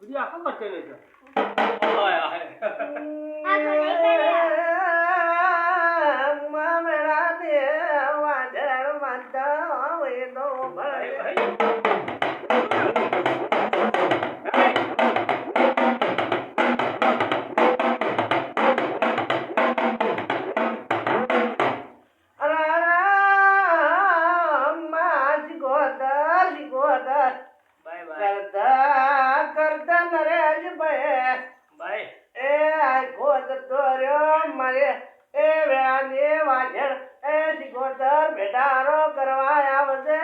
ભુડિયા ખબર કરે છે ઓય ઓય મામડા દે વાજર માતા હોય તો ભાઈ ભેટારો કરવા આવજે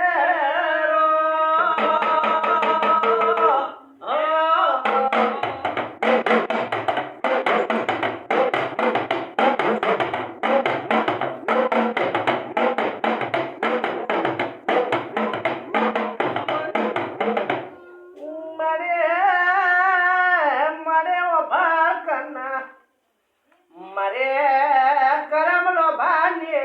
મારે કરમ લો ભાને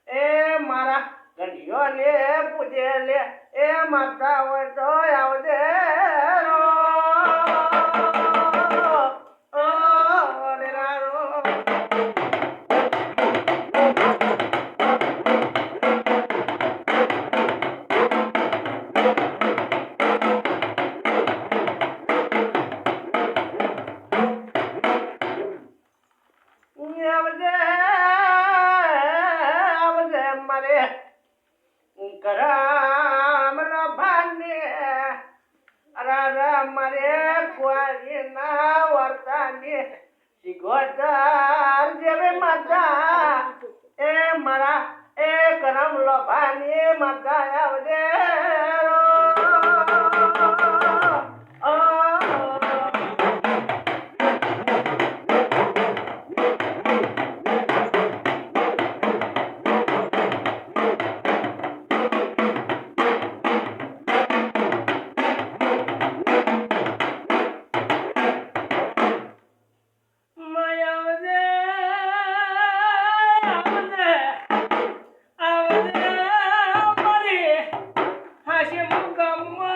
એ મારા ગંઢિયો ને પૂજે લે એ માતા હોય તો આવજે કરમ નો ભાને મારે કુવારી ના વર્તાની સિગોતર જેવી માતા એ મારા એ કરમ લોભાની માતા આવજે હાશી મુકમ